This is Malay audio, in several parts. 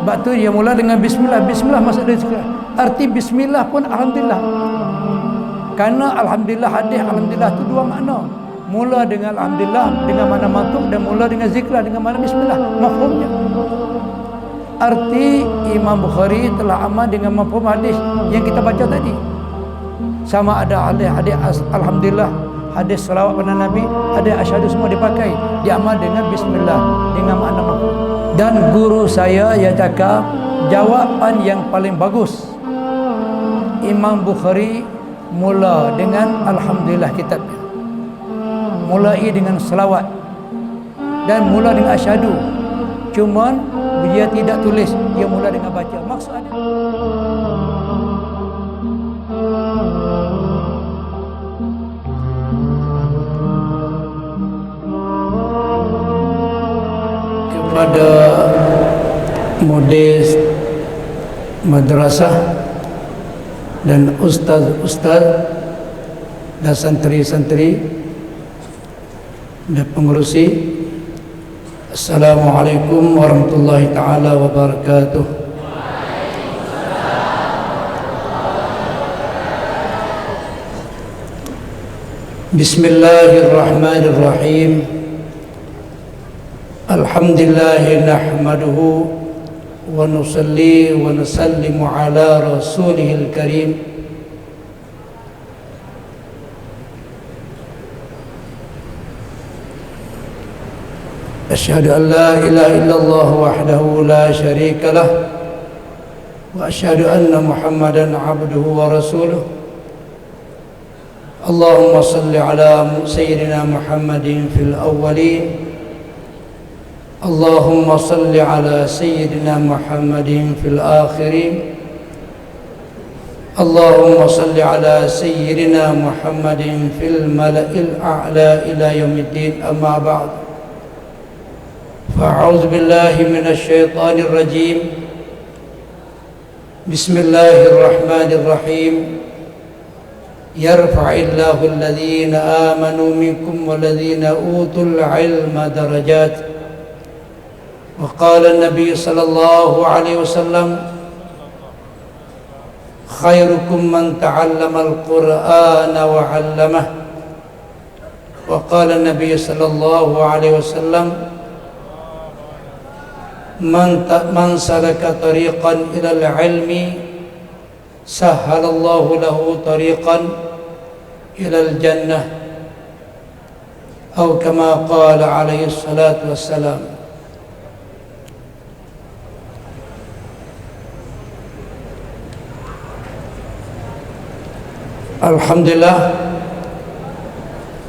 Sebab tu dia mula dengan bismillah. Bismillah maksud dia zikir. Arti bismillah pun alhamdulillah. Karena alhamdulillah hadis alhamdulillah tu dua makna. Mula dengan alhamdulillah dengan makna matuk, dan mula dengan zikr dengan makna bismillah. Mafhumnya. Arti Imam Bukhari telah amal dengan mafhum hadis yang kita baca tadi. Sama ada hadis alhamdulillah, hadis salawat pada Nabi, hadis asyhadu, semua dipakai. Diamal dengan bismillah dengan makna mafhum. Dan guru saya yang cakap jawapan yang paling bagus, Imam Bukhari mula dengan alhamdulillah kitabnya, mulai dengan selawat dan mula dengan asyhadu. Cuma dia tidak tulis, dia mula dengan baca. Maksudnya kepada mudir madrasah dan ustaz-ustaz dan santri-santri dan pengurusi, Assalamualaikum warahmatullahi taala wabarakatuh. Bismillahirrahmanirrahim. Alhamdulillah nahmaduhu wa nusalli wa nusallimu ala rasulihil karim. Asyhadu an la ilaha illallah wahdahu la syarika lah, wa asyhadu anna Muhammadan abduhu wa rasuluh. Allahumma salli ala sayyidina Muhammadin fil awwalin, Allahumma salli ala sayyidina Muhammadin fil akhirin, Allahumma salli ala sayyidina Muhammadin fil mala'il a'la ila yaumiddin. Amma ba'd. فأعوذ بالله من الشيطان الرجيم. بسم الله الرحمن الرحيم. يرفع الله الذين آمنوا منكم والذين أوتوا العلم درجات. وقال النبي صلى الله عليه وسلم خيركم من تعلم القرآن وعلمه. وقال النبي صلى الله عليه وسلم Man salaka tariqan ilal ilmi sahhalallahu lahu tariqan ilal jannah, atau kama qala alaihi salatu wassalam. Alhamdulillah,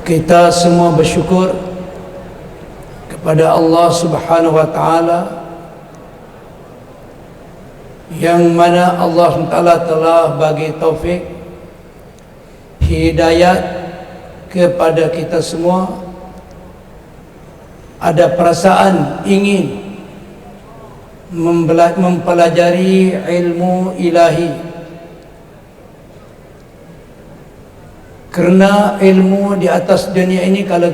kita semua bersyukur kepada Allah Subhanahu wa taala, yang mana Allah SWT telah bagi taufik hidayat kepada kita semua. Ada perasaan ingin mempelajari ilmu ilahi, kerana ilmu di atas dunia ini kalau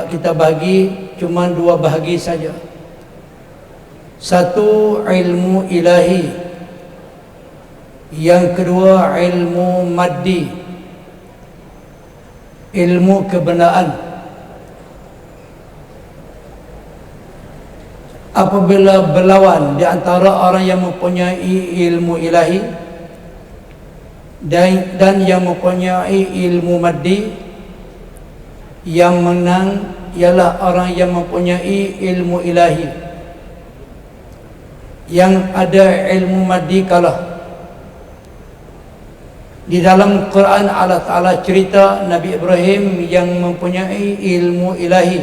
kita bagi cuma dua bahagi saja. Satu, ilmu ilahi. Yang kedua, ilmu maddi, ilmu kebenaran. Apabila berlawan di antara orang yang mempunyai ilmu ilahi dan yang mempunyai ilmu maddi, yang menang ialah orang yang mempunyai ilmu ilahi. Yang ada ilmu maddi kalah. Di dalam Quran Allah Ta'ala cerita Nabi Ibrahim yang mempunyai ilmu ilahi,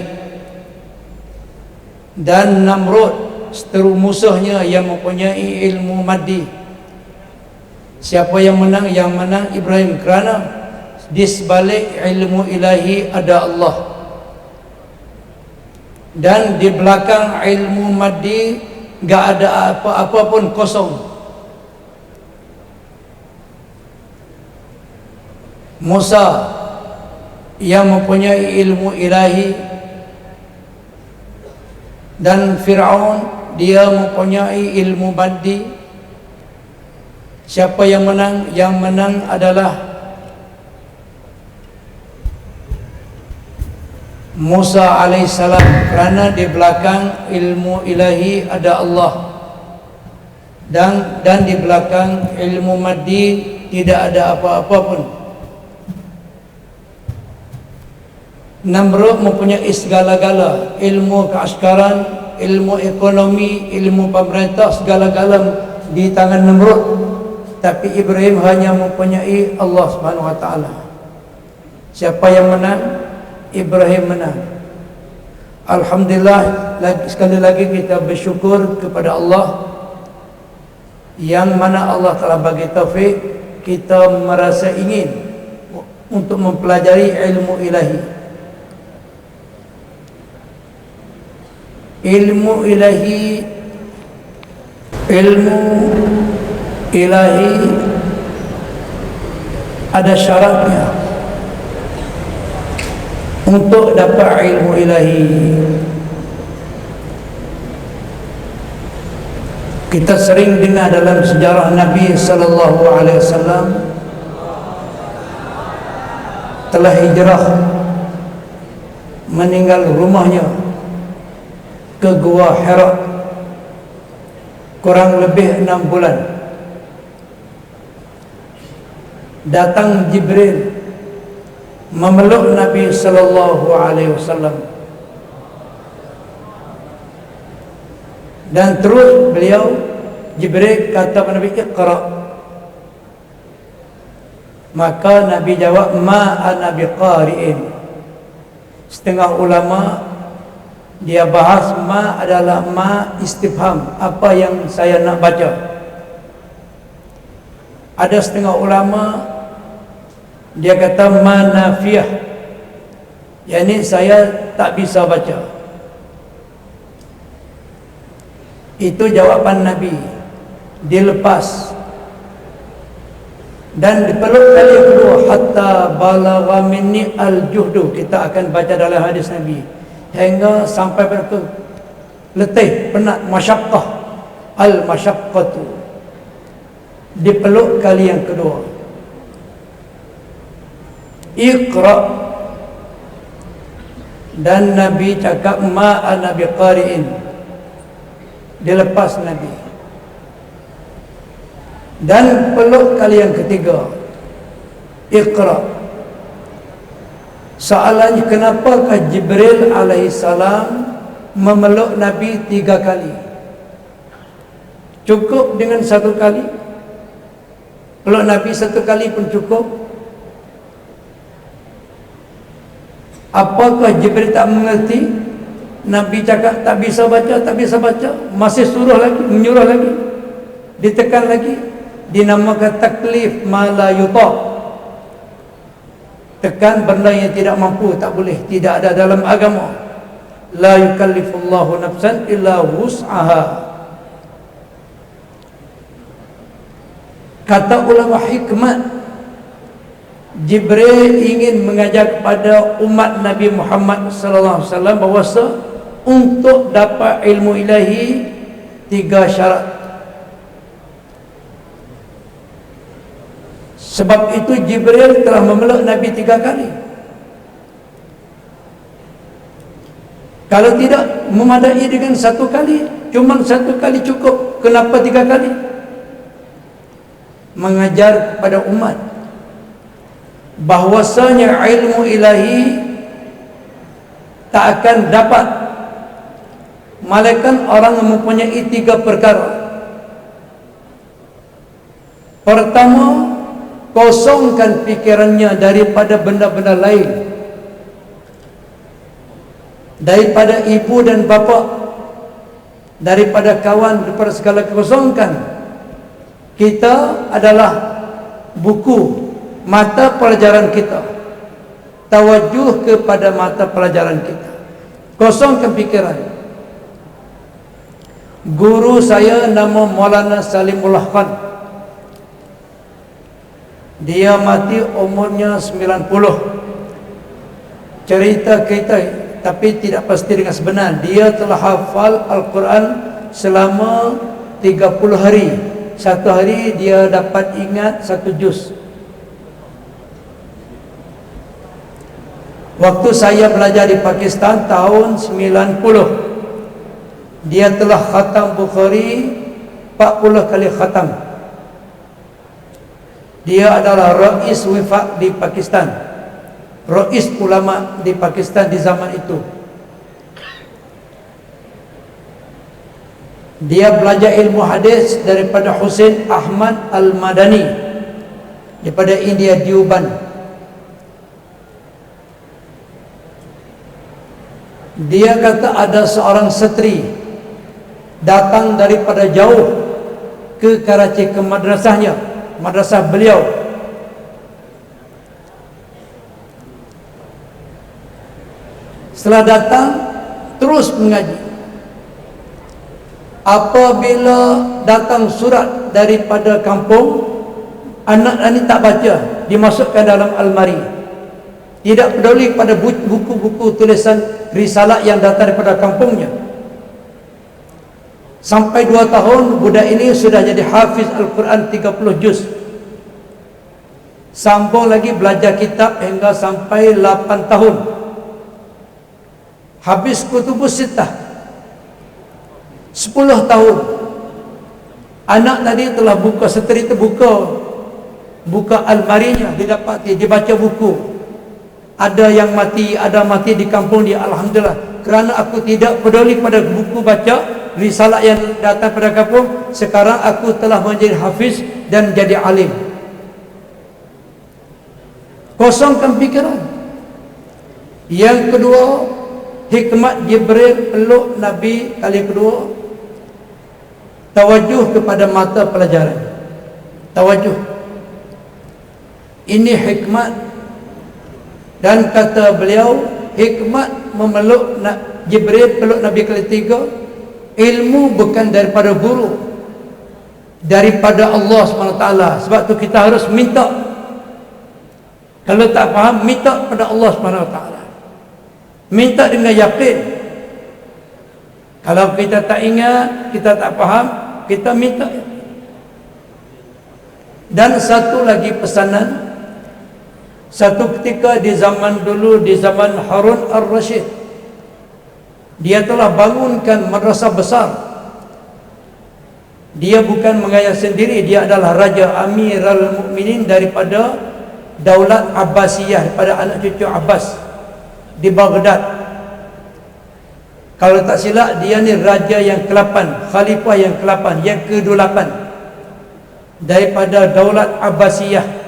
dan Namrud seteru musuhnya yang mempunyai ilmu maddi. Siapa yang menang? Yang menang Ibrahim, kerana di sebalik ilmu ilahi ada Allah, dan di belakang ilmu maddi enggak ada apa-apa pun, kosong. Musa yang mempunyai ilmu ilahi, dan Fir'aun dia mempunyai ilmu mandi. Siapa yang menang? Yang menang adalah Musa alaihissalam, kerana di belakang ilmu ilahi ada Allah, dan di belakang ilmu maddi tidak ada apa-apa pun. Namrud mempunyai segala-gala, ilmu keaskaran, ilmu ekonomi, ilmu pemerintah, segala-gala di tangan Namrud. Tapi Ibrahim hanya mempunyai Allah Subhanahu wa taala. Siapa yang menang? Ibrahim menang. Alhamdulillah, sekali lagi kita bersyukur kepada Allah, yang mana Allah telah bagi taufik kita merasa ingin untuk mempelajari ilmu ilahi. Ilmu ilahi ada syaratnya untuk dapat ilmu ilahi. Kita sering dengar dalam sejarah Nabi sallallahu alaihi wasallam telah hijrah meninggal rumahnya ke Gua Hira kurang lebih 6 bulan. Datang Jibril memeluk Nabi sallallahu alaihi wasallam, dan terus beliau Jibril kata kepada Nabi, "Iqra." Maka Nabi jawab, "Ma ana biqari'in." Setengah ulama dia bahas ma adalah ma istifham, apa yang saya nak baca. Ada setengah ulama dia kata ma nafiyah, yakni saya tak bisa baca. Itu jawapan Nabi. Dilepas dan dipeluk kali yang kedua, hatta balagha minni al-juhdu. Kita akan baca dalam hadis Nabi, hingga sampai pada letih, penat, masyaqqah, al-masyaqqatu. Dipeluk kali yang kedua, Iqra, dan Nabi cakap ma ana biqari'in. Dilepas Nabi, dan peluk kali yang ketiga, Iqra. Soalannya, kenapakah Jibril alaihissalam memeluk Nabi 3 kali? Cukup dengan 1 kali? Peluk Nabi 1 kali pun cukup? Apakah Jibril tak mengerti? Nabi cakap tak bisa baca, tak bisa baca, masih suruh lagi, menyuruh lagi, ditekan lagi. Dinamakan taklif ma la yutaq. Tekan benda yang tidak mampu, tak boleh, tidak ada dalam agama. La yukallifullahu nafsan illa wus'aha. Kata ulama hikmat, Jibril ingin mengajar kepada umat Nabi Muhammad sallallahu alaihi wasallam bahawa untuk dapat ilmu ilahi 3 syarat. Sebab itu Jibril telah memeluk Nabi 3 kali. Kalau tidak memadai dengan 1 kali, cuma 1 kali cukup. Kenapa 3 kali? Mengajar kepada umat bahwasanya ilmu ilahi tak akan dapat malaikat orang yang mempunyai 3 perkara. Pertama, kosongkan fikirannya daripada benda-benda lain, daripada ibu dan bapa, daripada kawan, daripada segala kosongkan. Kita adalah buku, mata pelajaran kita. Tawajuh kepada mata pelajaran kita. Kosongkan fikiran. Guru saya nama Maulana Salimullah Khan. Dia mati umurnya 90. Cerita kita, tapi tidak pasti dengan sebenar. Dia telah hafal Al-Quran selama 30 hari. Satu hari dia dapat ingat 1 juz. Waktu saya belajar di Pakistan tahun 90, dia telah khatam Bukhari 40 kali khatam. Dia adalah Rais Wifaq di Pakistan, Rais ulama di Pakistan di zaman itu. Dia belajar ilmu hadis daripada Husain Ahmad Al-Madani daripada India, Deoband. Dia kata ada seorang seteri datang daripada jauh ke Karachi, ke madrasahnya, madrasah beliau. Setelah datang terus mengaji. Apabila datang surat daripada kampung, anak ini tak baca, dimasukkan dalam almari. Tidak peduli pada buku-buku tulisan risalah yang datang daripada kampungnya. Sampai 2 tahun budak ini sudah jadi hafiz Al-Quran 30 juz. Sambung lagi belajar kitab hingga sampai 8 tahun. Habis Kutubus Sittah 10 tahun. Anak tadi telah buka, seteri itu buka almarinya, dia dapati, dia baca buku. Ada yang mati, ada mati di kampung dia. Alhamdulillah, kerana aku tidak peduli pada buku baca risalah yang datang pada kampung, sekarang aku telah menjadi hafiz dan jadi alim. Kosongkan fikiran. Yang kedua, hikmat Jibril peluk Nabi kali kedua, tawajuh kepada mata pelajaran. Tawajuh. Ini hikmat. Dan kata beliau, hikmat memeluk Jibril peluk Nabi kali 3, ilmu bukan daripada guru, daripada Allah SWT. Sebab tu kita harus minta. Kalau tak faham, minta pada Allah SWT. Minta dengan yakin. Kalau kita tak ingat, kita tak faham, kita minta. Dan satu lagi pesanan. Satu ketika di zaman dulu, di zaman Harun Ar-Rasyid, dia telah bangunkan madrasah besar. Dia bukan mengajar sendiri, dia adalah Raja Amirul Mukminin daripada Daulat Abbasiyah, daripada anak cucu Abbas di Baghdad. Kalau tak silap, dia ni raja yang ke-8, khalifah yang ke-8, yang ke-8 daripada Daulat Abbasiyah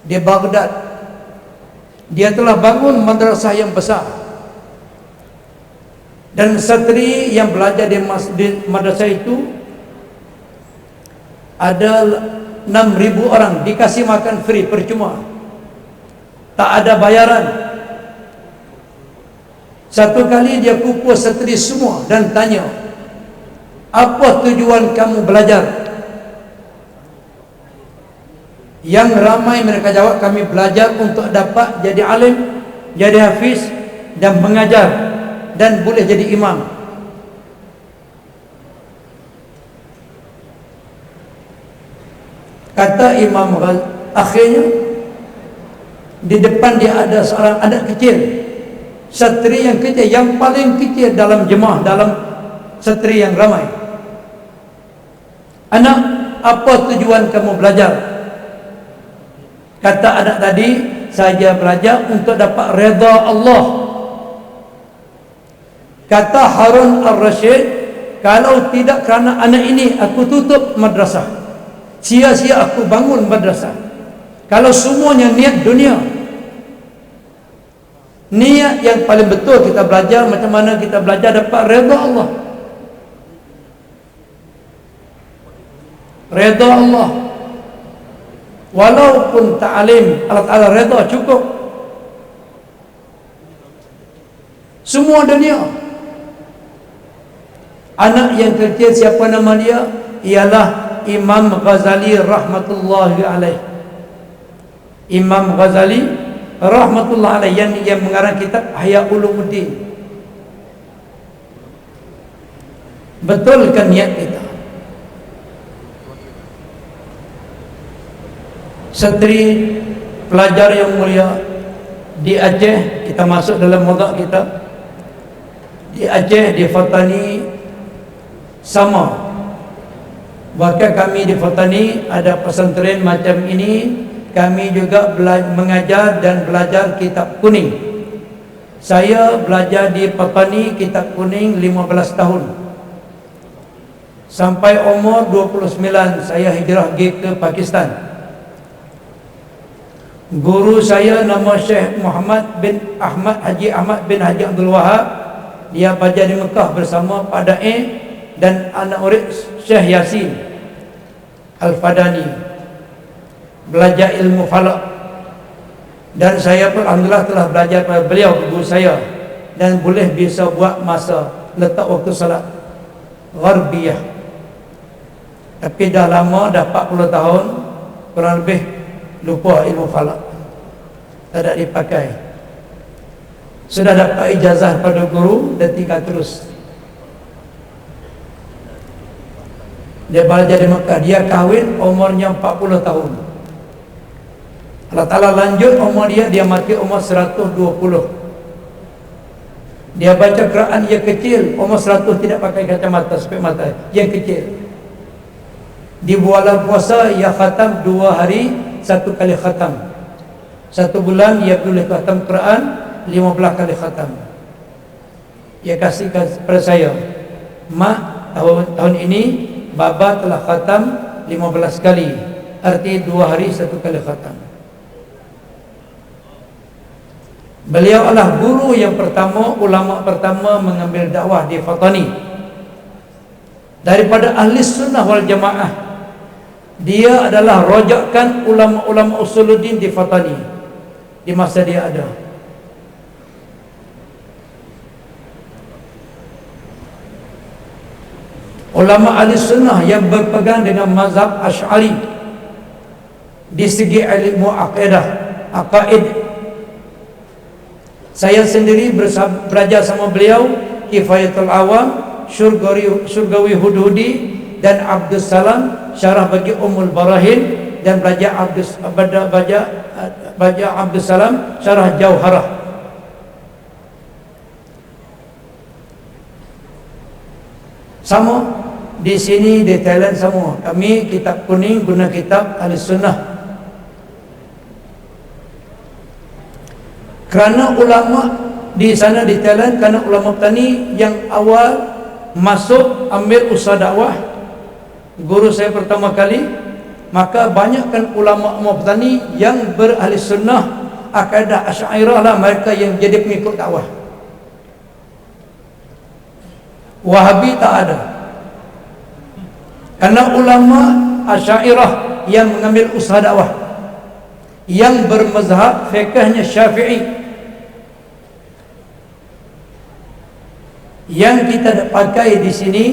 di Baghdad. Dia telah bangun madrasah yang besar. Dan seteri yang belajar di madrasah itu ada 6,000 orang, dikasih makan free, percuma, tak ada bayaran. Satu kali dia kumpul seteri semua dan tanya, apa tujuan kamu belajar? Yang ramai mereka jawab, kami belajar untuk dapat jadi alim, jadi hafiz dan mengajar, dan boleh jadi imam. Kata Imam Ghazali, akhirnya di depan dia ada seorang anak kecil, seteri yang kecil, yang paling kecil dalam jemaah, dalam seteri yang ramai. Anak, apa tujuan kamu belajar? Kata anak tadi, saya belajar untuk dapat redha Allah. Kata Harun Ar-Rasyid, kalau tidak kerana anak ini, aku tutup madrasah. Sia-sia aku bangun madrasah. Kalau semuanya niat dunia, niat yang paling betul kita belajar, macam mana kita belajar dapat redha Allah. Redha Allah. Walaupun ta'alim, Allah Ta'ala redha cukup. Semua dunia. Anak yang kecil, siapa nama dia? Ialah Imam Ghazali rahmatullahi alaih. Imam Ghazali rahmatullahi alaih, yang mengarang kitab Ihya Ulumuddin. betulkan niat kita. Setri pelajar yang mulia di Aceh, kita masuk dalam modal kita. Di Aceh, di Fatani sama. Bahkan kami di Fatani ada pesantren macam ini. Kami juga mengajar dan belajar kitab kuning. Saya belajar di Fatani kitab kuning 15 tahun. Sampai umur 29 saya hijrah pergi ke Pakistan. Guru saya nama Syekh Muhammad bin Ahmad Haji Ahmad bin Haji Abdul Wahab. Dia belajar di Mekah bersama Pak Da'i dan anak murid Syekh Yasin Al-Fadani, belajar ilmu falak. Dan saya pun alhamdulillah telah belajar pada beliau, guru saya, dan boleh bisa buat masa letak waktu salat Gharbiyah. Tapi dah lama, dah 40 tahun kurang lebih, lupa ilmu falak, tak ada dipakai. Sudah dapat ijazah pada guru dan tinggal terus. Dia belajar di Mekah, dia kahwin umurnya 40 tahun. Allah Ta'ala lanjut umur dia mati umur 120. Dia baca Quran yang kecil, umur 100 tidak pakai kacamata, spek mata yang kecil. Di bulan puasa ia khatam 2 hari 1 kali khatam. 1 bulan ia boleh khatam Quran 15 kali khatam. Ia kasih kepada saya, mak, tahun ini baba telah khatam 15 kali, arti 2 hari 1 kali khatam. Beliau adalah guru yang pertama, ulama pertama mengambil dakwah di Fatani daripada ahli sunnah wal jamaah. Dia adalah rojakan ulama-ulama usuluddin di Fatani di masa dia ada. Ulama ahli sunnah yang berpegang dengan mazhab Asy'ari di segi ilmu akidah, aqaid. Saya sendiri belajar sama beliau Kifayatul Awam, Surgawi Hudhudi dan Abdus Salam syarah bagi Ummul Barahin, dan belajar Abdus Salam syarah Jauharah. Sama di sini di Thailand semua. Kami kitab kuning guna kitab Ahli Sunnah. Kerana ulama di sana di Thailand, kerana ulama petani yang awal masuk ambil usaha dakwah, guru saya pertama kali, maka banyakkan ulama petani yang berahli sunnah, akidah Asy'ariyah lah mereka yang jadi pengikut dakwah. Wahabi tak ada. Karena ulama Asy'ariyah yang mengambil usaha dakwah, yang bermazhab fiqhnya Syafi'i. Yang kita pakai di sini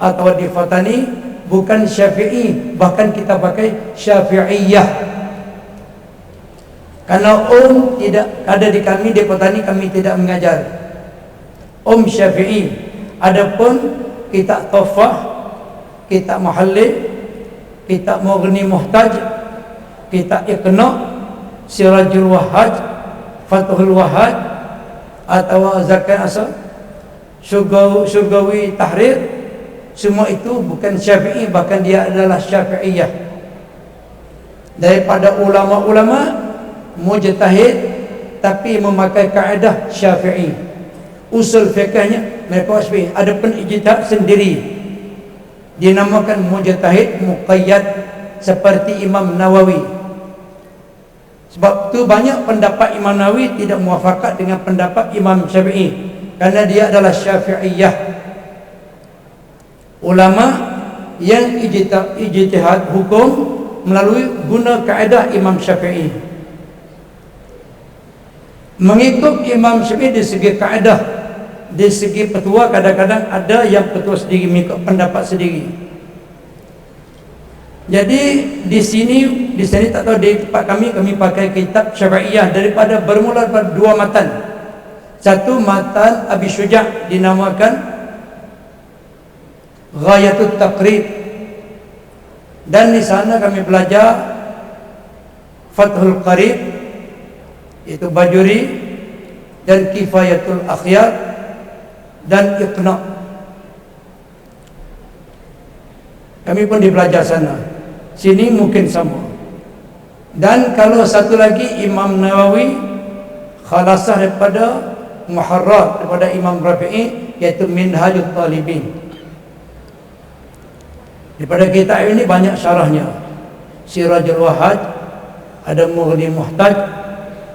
atau di Fatani bukan Syafi'i, bahkan kita pakai Syafi'iyah. Karena tidak ada di kami di Fatani, kami tidak mengajar Syafi'i. Adapun kitab Tuhfah, kitab Muhallil, kitab Mughni Muhtaj, kitab Iqna, Sirajul Wahhaj, Fathul Wahhaj, atau Zakat Asal, Surgawi Tahrir, semua itu bukan Syafi'i, bahkan dia adalah Syafi'iyah. Daripada ulama-ulama mujtahid tapi memakai kaedah Syafi'i. Usul fiqhnya mereka Syafi'i. Ada pun ijtihad sendiri, dinamakan mujtahid muqayyad seperti Imam Nawawi. Sebab tu banyak pendapat Imam Nawawi tidak muafakat dengan pendapat Imam Syafi'i, karena dia adalah Syafi'iyah. Ulama yang ijtihad hukum melalui guna kaedah Imam Syafi'i. Mengikut Imam Syafi'i di segi kaedah, di segi petua, kadang-kadang ada yang petua sendiri, mengikut pendapat sendiri. Jadi di sini tak tahu di tempat kami pakai kitab Syafi'iyah daripada bermula pada 2 matan. Satu matan Abi Syuja' dinamakan Ghayatul Taqrib, dan di sana kami belajar Fathul Qarib, itu Bajuri, dan Kifayatul Akhyar, dan Iqna. Kami pun dibelajar sana. Sini mungkin sama. Dan kalau satu lagi Imam Nawawi, khalasah daripada Muharrar daripada Imam Rafi'i, iaitu Minhajul Talibin. Daripada kitab ini banyak syarahnya. Sirajul Wahhaj, ada Mughni Muhtaj,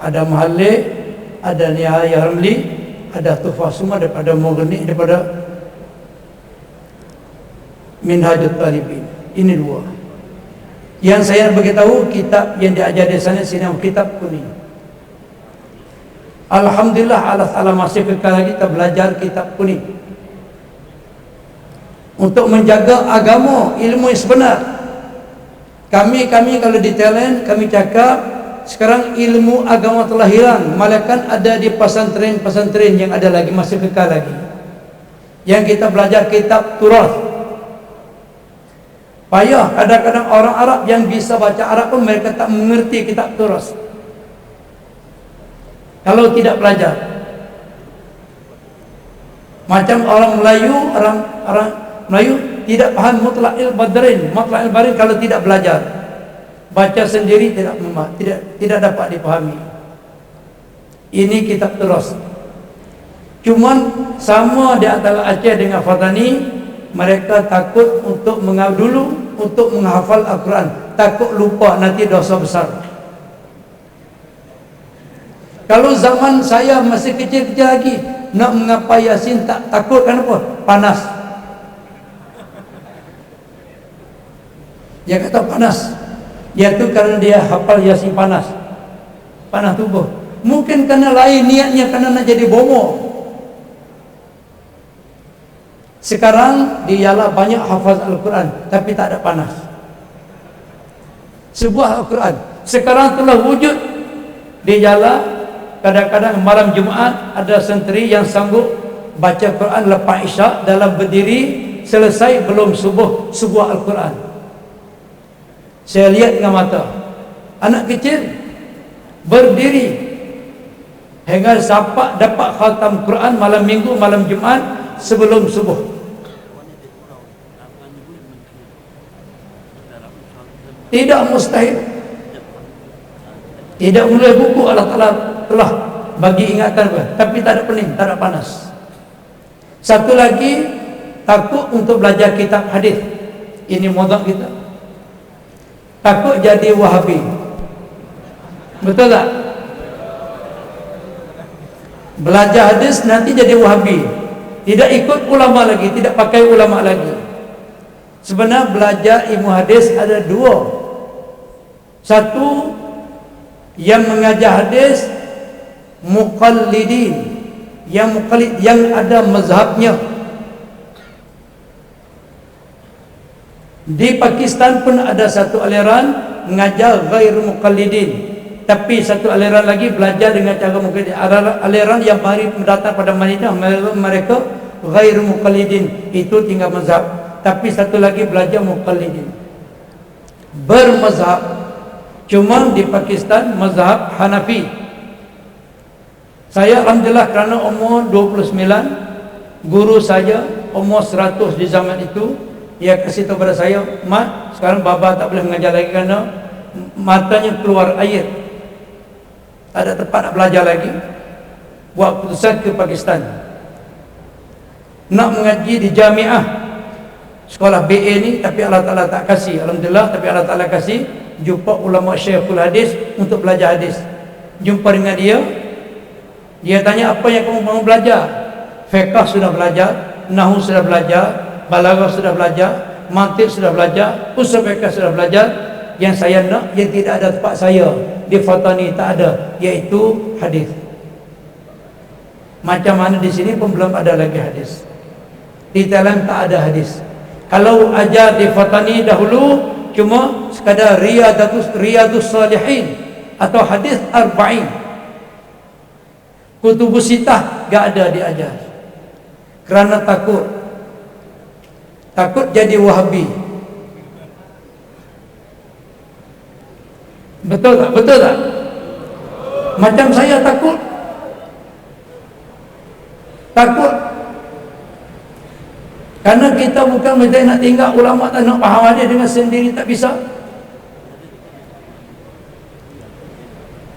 ada Muhalli, ada Nihayah Ramli, ada Tuhfah, semua daripada Mughni, daripada Minhajul Talibin. Ini dua. Yang saya beritahu kitab yang diajar di sana sini, kitab kuning. Alhamdulillah, Allah Ta'ala masih kekal lagi kita belajar kitab kuning untuk menjaga agama, ilmu yang sebenar. Kami kalau di Thailand, kami cakap sekarang ilmu agama telah hilang, malaikat ada di pesantren-pesantren yang ada lagi, masih kekal lagi. Yang kita belajar kitab Turath. Payah, kadang-kadang orang Arab yang bisa baca Arab pun mereka tak mengerti kitab Turath kalau tidak belajar. Macam orang Melayu, orang Melayu tidak paham mutlaqil badrin, mutlaqil badrin kalau tidak belajar. Baca sendiri tidak dapat dipahami. Ini kitab Turath. Cuman sama di antara Aceh dengan Fatani, mereka takut untuk untuk menghafal Al-Quran, takut lupa nanti dosa besar. Kalau zaman saya masih kecil-kecil lagi, nak mengapai Yasin tak takut, kenapa? Panas. Dia kata panas, iaitu karena dia hafal Yasin panas tubuh. Mungkin karena lain niatnya, karena nak jadi bomo. Sekarang dialah banyak hafaz Al-Quran, tapi tak ada panas. Sebuah Al-Quran sekarang telah wujud di jalan. Kadang-kadang malam Jumaat ada senteri yang sanggup baca Quran lepas isyak dalam berdiri, selesai belum subuh, sebuah Al-Quran. Saya lihat dengan mata anak kecil berdiri hingga sampai dapat khatam Quran malam Minggu, malam Jumaat sebelum subuh. Tidak mustahil, tidak mulai buku Allah Ta'ala telah bagi ingatan, tapi tak ada pening, tak ada panas. Satu lagi, takut untuk belajar kitab hadis. Ini modal kita. Takut jadi Wahabi. Betul tak? Belajar hadis nanti jadi Wahabi, tidak ikut ulama lagi, tidak pakai ulama lagi. Sebenarnya belajar ilmu hadis ada dua. Satu, yang mengajar hadis muqallidin, yang muqallid, yang ada mazhabnya. Di Pakistan pun ada satu aliran mengajar ghair muqallidin, tapi satu aliran lagi belajar dengan cara muqallid. Aliran yang baru mendatang pada Madinah, mereka ghair muqallidin, itu tinggal mazhab. Tapi satu lagi belajar muqallidin, bermazhab. Cuma di Pakistan mazhab Hanafi. Saya alhamdulillah kerana umur 29, guru saya umur 100 di zaman itu, dia kasih tahu pada saya, "Mat, sekarang baba tak boleh mengajar lagi kerana matanya keluar air, tak ada tempat nak belajar lagi." Buat keputusan ke Pakistan, nak mengaji di Jamiah sekolah BA ni, tapi Allah Ta'ala tak kasih. Alhamdulillah, tapi Allah Ta'ala kasih jumpa ulama Syekhul Hadis untuk belajar hadis. Jumpa dengan dia, dia tanya, apa yang kamu mau belajar? Fiqh sudah belajar, Nahwu sudah belajar, Balaghah sudah belajar, Mantiq sudah belajar, Usul Fiqh sudah belajar. Yang saya nak, yang tidak ada tempat saya di Fatani tak ada, iaitu hadis. Macam mana di sini pun belum ada lagi hadis. Di Thailand tak ada hadis. Kalau ajar di Fatani dahulu cuma sekadar riyadus salihin atau hadis arba'in, kutubus sittah gak ada diajar kerana takut takut jadi Wahabi. Betul tak? Betul tak? Macam saya takut. Takut. Karena kita bukan macam nak tinggal ulama tak nak faham hadis dengan sendiri, tak bisa.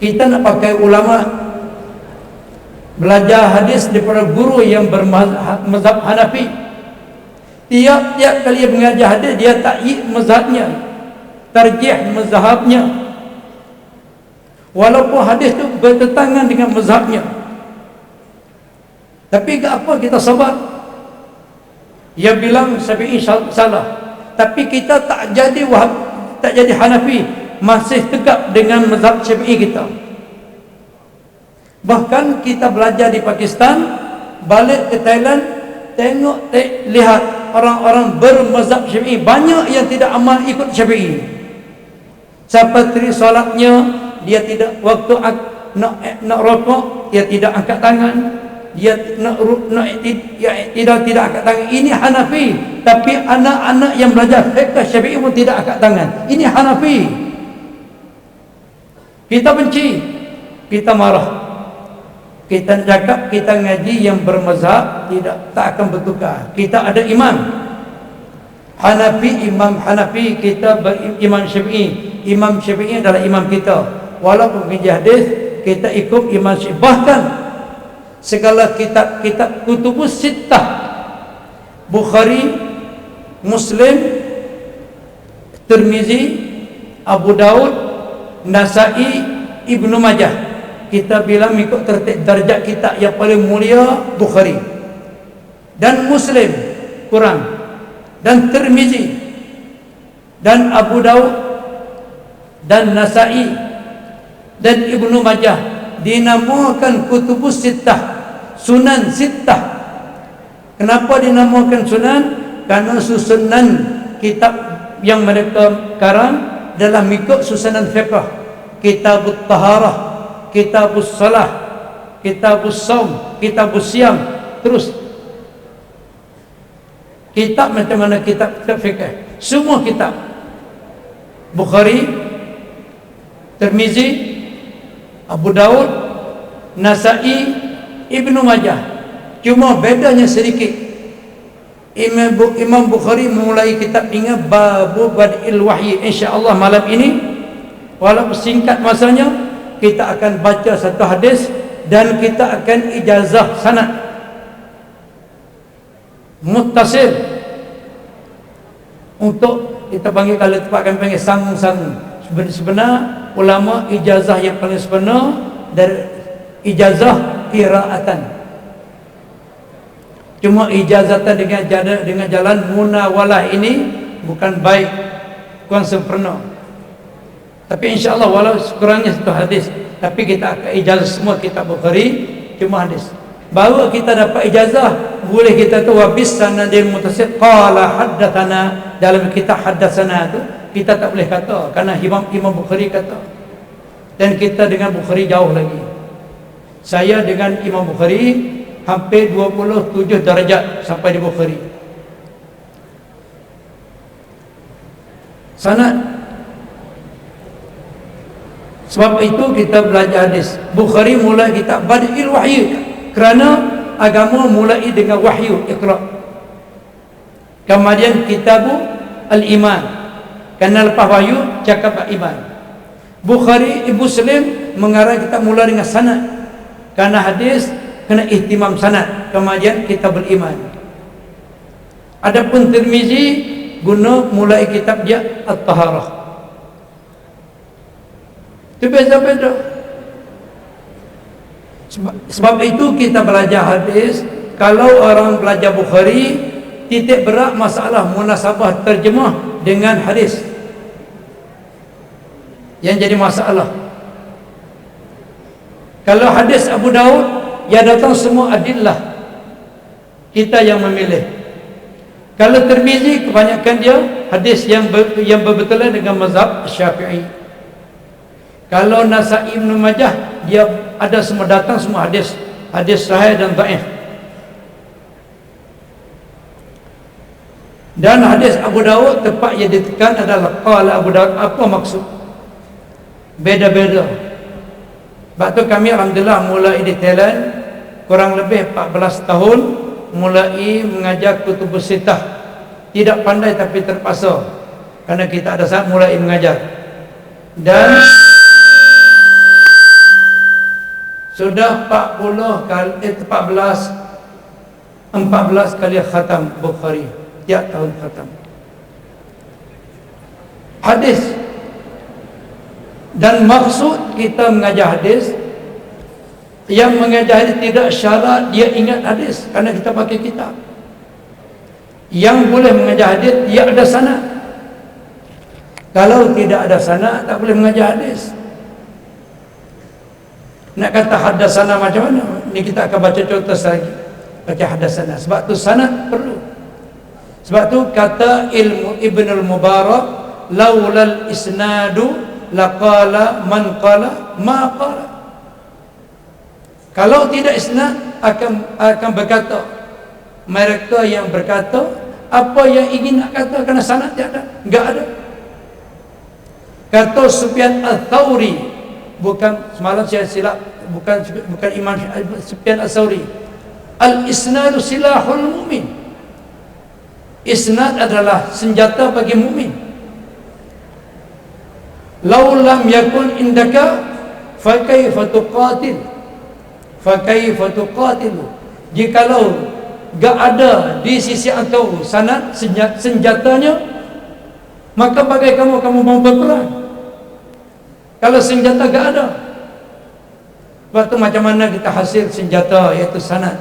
Kita nak pakai ulama, belajar hadis daripada guru yang bermazhab Hanafi. Tiap-tiap kali dia mengajar hadis, dia takyid mazhabnya, tarjih mazhabnya, walaupun hadis tu bertentangan dengan mazhabnya. Tapi apa kita sabar? Dia bilang Syafi'i salah, tapi kita tak jadi tak jadi Hanafi, masih tegak dengan mazhab Syafi'i kita. Bahkan kita belajar di Pakistan, balik ke Thailand, lihat orang-orang bermazhab Syafi'i, banyak yang tidak amal ikut Syafi'i. Seperti solatnya, dia tidak, waktu nak rokok, dia tidak angkat tangan. Dia tidak angkat tangan. Ini Hanafi. Tapi anak-anak yang belajar fiqh Syafi'i pun tidak angkat tangan. Ini Hanafi. Kita benci, kita marah, kita cakap kita ngaji yang bermazhab tak akan bertukar. Kita ada imam Hanafi, imam Hanafi, kita berimam Syafi'i. Imam Syafi'i adalah imam kita. Walaupun ngaji hadis, kita ikut imam Syafi'i. Bahkan segala kitab-kitab kutubus sittah, Bukhari, Muslim, Tirmizi, Abu Daud, Nasa'i, Ibnu Majah, kita bilang ikut tertib darjat kita yang paling mulia Bukhari dan Muslim, Quran, dan Tirmizi, dan Abu Daud, dan Nasa'i, dan Ibnu Majah dinamakan kutubus sittah, sunan sittah. Kenapa dinamakan sunan? Karena susunan kitab yang mereka karang dalam ikut susunan fiqh. Kitabut taharah, kitabus salah, kitabus saum, kitabus siam, terus kitab macam mana kitab fiqh, semua kitab Bukhari, Tirmizi, Abu Daud, Nasa'i, Ibnu Majah. Cuma bedanya sedikit. Imam Bukhari memulai kitab dengan Babu Bad'il Wahyi. InsyaAllah malam ini, walaupun singkat masanya, kita akan baca satu hadis dan kita akan ijazah sanad muttasil. Untuk kita panggil, kalau tempat kami panggil sang-sang. Sebenar ulama ijazah yang paling sebenar dari ijazah qiraatan. Cuma ijazatan dengan jalan munawalah ini bukan baik, kurang sempurna. Tapi insya-Allah walau sekurangnya satu hadis, tapi kita akan ijazah semua kitab Bukhari, cuma hadis. Baru kita dapat ijazah, boleh kita tu wabis sanadil muttasil qala haddatsana, dalam kitab haddatsana tu kita tak boleh kata, kerana Imam Bukhari kata. Dan kita dengan Bukhari jauh lagi. Saya dengan Imam Bukhari hampir 27 darjat sampai di Bukhari. Sanad. Sebab itu kita belajar hadis. Bukhari mulai kitab Bad'il Wahyi, kerana agama mulai dengan wahyu, Iqra. Kemudian kitabu Al-Iman, kerana lepas wahyu cakap iman. Bukhari, Muslim mengarang kita mula dengan sanad, kerana hadis kena ihtimam sanad. Kemudian kitab Al-Iman. Adapun Tirmizi guna mulai kitab dia At-Taharah. Itu beza-beza. Sebab itu kita belajar hadis. Kalau orang belajar Bukhari, titik berat masalah munasabah terjemah dengan hadis yang jadi masalah. Kalau hadis Abu Daud, ya datang semua adillah, kita yang memilih. Kalau Tirmizi, kebanyakan dia hadis yang berbetulan dengan mazhab Syafi'i. Kalau Nasa'i, Ibnu Majah, dia ada semua, datang semua hadis sahih dan dhaif. Dan hadis Abu Daud tempat yang ditekan adalah qala Abu Daud. Apa maksud? Beda-beda. Sebab tu kami alhamdulillah mulai di Thailand kurang lebih 14 tahun mulai mengajar kutubus sittah. Tidak pandai tapi terpaksa, kerana kita ada saat mulai mengajar. Dan sudah 14 kali khatam Bukhari. Tiap tahun khatam hadis. Dan maksud kita mengajar hadis, yang mengajar hadis tidak syarat dia ingat hadis, kerana kita pakai kitab. Yang boleh mengajar hadis dia ada sanad. Kalau tidak ada sanad tak boleh mengajar hadis. Nak kata hadasana macam mana? Ini kita akan baca contoh lagi. Baca hadasana. Sebab tu sanad perlu. Sebab tu kata ilmu Ibnul Mubarak, laulal isnadu laqala man qala ma qala. Kalau tidak isnad akan berkata mereka yang berkata apa yang ingin nak kata, kerana sanad tiada, enggak ada. Kata Sufyan Ats-Tsauri, bukan semalam saya silap, bukan Imam Sufyan Ats-Tsauri. Al-isnadu silahul mu'min. Isnad adalah senjata bagi mukmin. Lau lam yakun indaka fa kaifa tuqatil, fa kaifa tuqatilu. Jikalau gak ada di sisi engkau sanad senjatanya, maka bagai kamu mau berperang. Kalau senjata gak ada, waktu macam mana kita hasil senjata, iaitu sanad.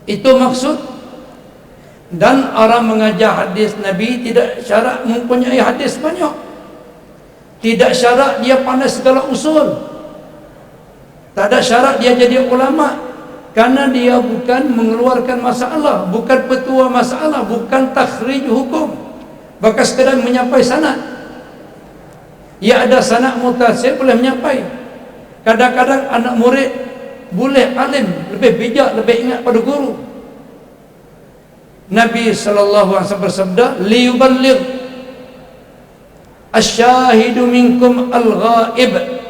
Itu maksud. Dan orang mengajar hadis Nabi tidak syarat mempunyai hadis banyak, tidak syarat dia pandai segala usul, tak ada syarat dia jadi ulama, kerana dia bukan mengeluarkan masalah, bukan petua masalah, bukan takhrij hukum, bahkan sekadar menyampai sanad. Ya ada sanad mutasil boleh menyampai. Kadang-kadang anak murid boleh alim, lebih bijak, lebih ingat pada guru. Nabi SAW bersabda, liyuballigh asyahidu minkum al-ghaib.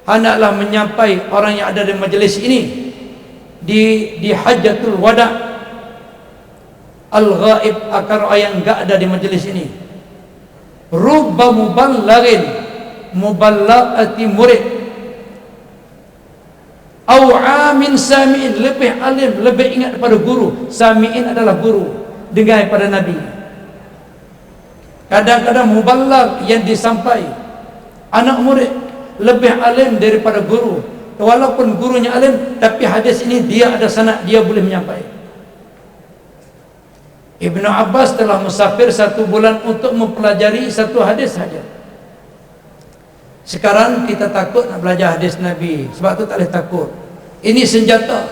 Hendaklah menyampai orang yang ada di majlis ini di Hajjatul Wada, al-ghaib akan orang yang enggak ada di majlis ini. Rubba muballaghin, muballagati murid, amin sami'in, lebih alim, lebih ingat pada guru. Sami'in adalah guru, dengar pada Nabi. Kadang-kadang muballag yang disampaikan anak murid lebih alim daripada guru. Walaupun gurunya alim, tapi hadis ini dia ada sanad, dia boleh menyampaikan. Ibnu Abbas telah musafir 1 bulan untuk mempelajari satu hadis saja. Sekarang kita takut nak belajar hadis Nabi, sebab tu tak boleh takut. Ini senjata.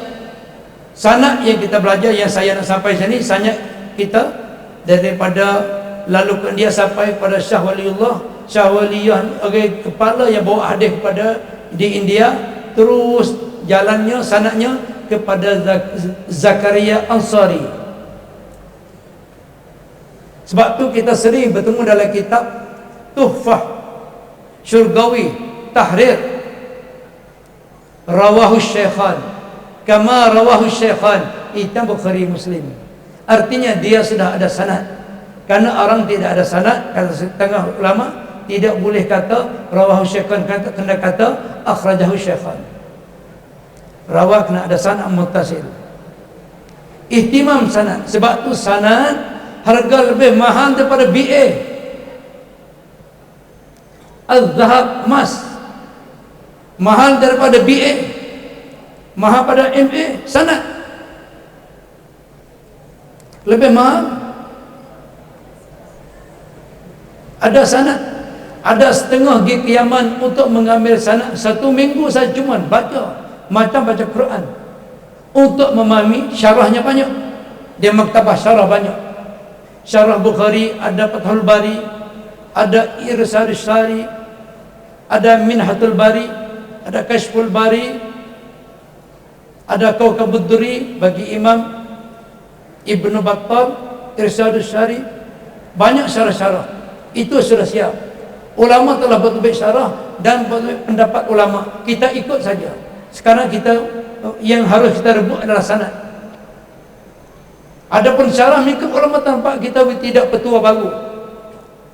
Sanad yang kita belajar, yang saya nak sampai sini, sanad kita daripada lalu ke dia sampai pada Syah Waliullah, Syah Waliyah, kepala yang bawa hadis kepada di India, terus jalannya sanadnya kepada Zakaria Ansari. Sebab tu kita sering bertemu dalam kitab Tuhfah Syurgawi Tahrir, rawahu Syaikhan, kama rawahu Syaikhan, itu Bukhari Muslim. Artinya dia sudah ada sanad. Karena orang tidak ada sanad, kata setengah ulama, tidak boleh kata rawahu Syaikhan, kena kata akhrajahu Syaikhan. Rawah kena ada sanad muttasil. Ihtimam sanad. Sebab tu sanad harga lebih mahal daripada BA. Al-Zahab, emas, mahal daripada BA, mahal pada MA, sanad lebih mahal. Ada sanad. Ada setengah pergi ke Yaman untuk mengambil sanad, 1 minggu saja cuma baca, macam baca Quran, untuk memahami syarahnya banyak. Dia maktabah syarah banyak. Syarah Bukhari, ada Fathul Bari, ada Irsyad Syari, ada Minhatul Bari, ada Kashful Bari, ada Kaukabud Duri bagi Imam Ibnu Battal, Irsyadus Syari, banyak syarah-syarah. Itu sudah siap. Ulama telah bertulis syarah dan pendapat ulama. Kita ikut saja. Sekarang kita yang harus kita rebut adalah sanad. Adapun syarah mengikut ulama tanpa kita tidak petua baru.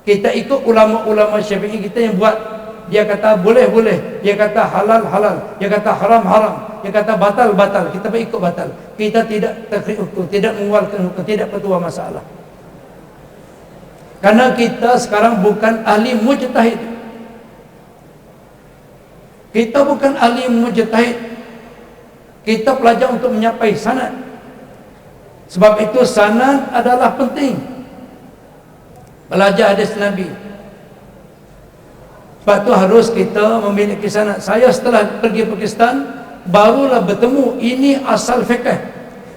Kita ikut ulama-ulama Syafi'i kita yang buat. Dia kata boleh boleh, dia kata halal halal, dia kata haram haram, dia kata batal batal. Kita ikut batal. Kita tidak takrif hukum, tidak mengeluarkan hukum, tidak petua masalah. Karena kita sekarang bukan ahli mujtahid. Kita bukan ahli mujtahid. Kita belajar untuk menyapai sanad. Sebab itu sanad adalah penting. Belajar hadis Nabi. Sebab itu harus kita memiliki sanad. Saya setelah pergi Pakistan barulah bertemu ini asal fiqh,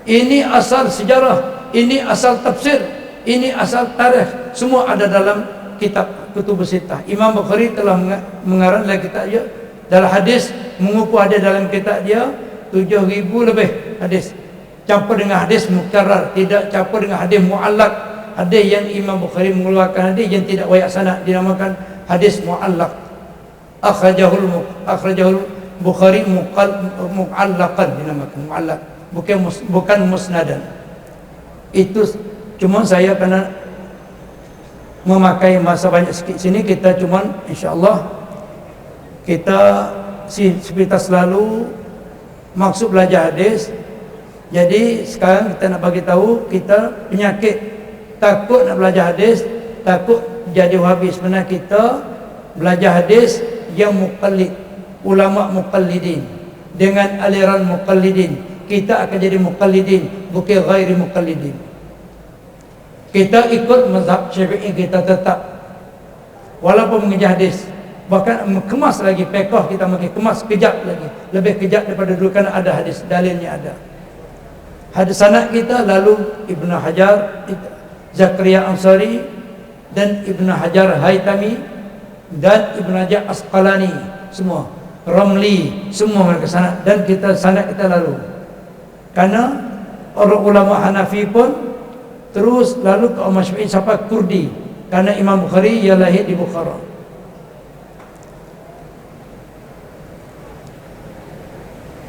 ini asal sejarah, ini asal tafsir, ini asal tarikh. Semua ada dalam kitab Kutubus Sittah. Imam Bukhari telah mengarang dalam kitab dia, dalam hadis, mengukur hadis dalam kitab dia 7,000 lebih hadis. Campur dengan hadis mukarrar, tidak campur dengan hadis mu'allaq. Hadis yang Imam Bukhari mengeluarkan hadis yang tidak wayak sanad dinamakan hadis mu'allaq. Akhrajahul Bukhari mu'allaqan dinamakan mu'allaq, bukan musnadan. Itu cuma saya kena memakai masa banyak sikit sini. Kita cuma insya-Allah kita seperti selalu maksud belajar hadis. Jadi sekarang kita nak bagi tahu kita penyakit takut nak belajar hadis, takut jadi wahabi. Sebenarnya kita belajar hadis yang muqallid, ulama muqallidin, dengan aliran muqallidin. Kita akan jadi muqallidin, bukan ghairi muqallidin. Kita ikut mazhab Syafi'i, kita tetap walaupun mengajar hadis. Bahkan kemas lagi fiqh, kita makin kemas, kejap lagi, lebih kejap daripada dulu kerana ada hadis, dalilnya ada. Hadis sanad kita lalu Ibnu Hajar, Zakaria Ansari dan Ibnu Hajar Haytami dan Ibnu Hajar Asqalani, semua Ramli, semua mereka sanad, dan kita sanad kita lalu. Karena orang ulama Hanafi pun terus lalu ke Imam Syafi'i sampai Kurdi, karena Imam Bukhari ia lahir di Bukhara.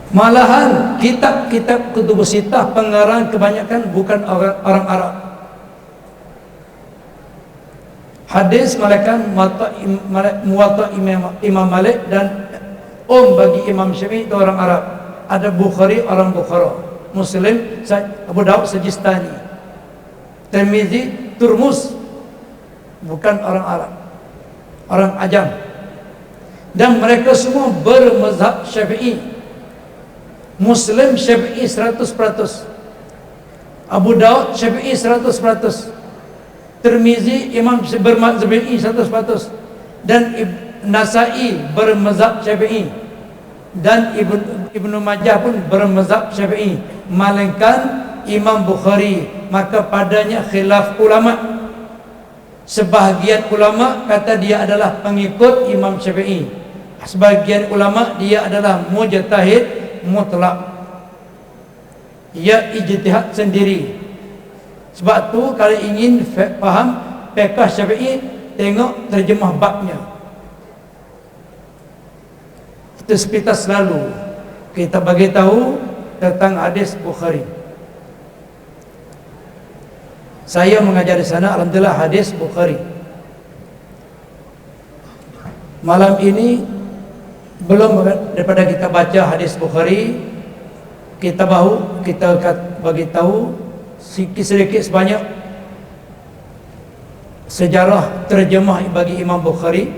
Malahan kitab-kitab Kutubus Sittah pengarang kebanyakan bukan orang Arab. Hadis malaikat Muwatta Imam Malik dan bagi Imam Syafi'i itu orang Arab. Ada Bukhari orang Bukhara, Muslim Abu Daud Sajistani, Tirmizi Turmus, bukan orang Arab, orang Ajam. Dan mereka semua bermazhab Syafi'i. Muslim Syafi'i 100%, Abu Daud Syafi'i 100%, Tirmizi Imam bermazhab Syafi'i 100%, dan Nasai bermazhab Syafi'i, dan Ibnu Majah pun bermazhab Syafi'i, melainkan Imam Bukhari, maka padanya khilaf ulama. Sebahagian ulama kata dia adalah pengikut Imam Syafi'i, sebahagian ulama dia adalah mujtahid mutlak, ia ijtihad sendiri. Sebab tu kalau ingin faham fiqh Syafi'i, tengok terjemah babnya. Itu seperti selalu kita bagi tahu tentang hadis Bukhari. Saya mengajar di sana, alhamdulillah, hadis Bukhari. Malam ini belum daripada kita baca hadis Bukhari, kita bagi tahu sedikit sebanyak sejarah terjemah bagi Imam Bukhari,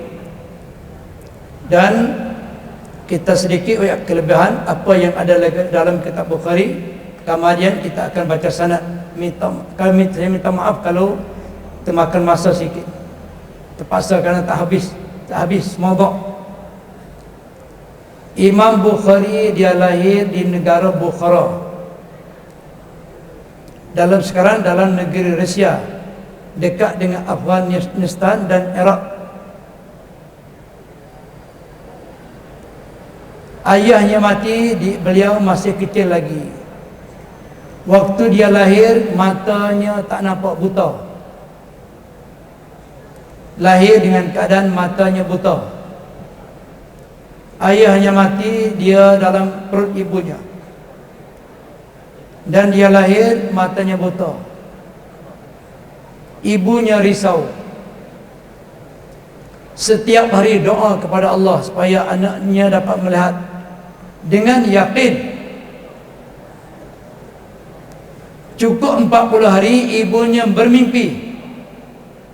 dan kita sedikit kelebihan apa yang ada dalam kitab Bukhari. Kemudian kita akan baca sanad. Saya minta maaf kalau termakan masa sikit, terpaksa kerana tak habis maudhu'. Imam Bukhari dia lahir di negara Bukhara, dalam negeri Rusia, dekat dengan Afghanistan dan Iraq. Ayahnya mati, beliau masih kecil lagi. Waktu dia lahir, matanya tak nampak, buta. Lahir dengan keadaan matanya buta. Ayahnya mati, dia dalam perut ibunya, dan dia lahir matanya buta. Ibunya risau, setiap hari doa kepada Allah supaya anaknya dapat melihat. Dengan yakin, cukup 40 hari ibunya bermimpi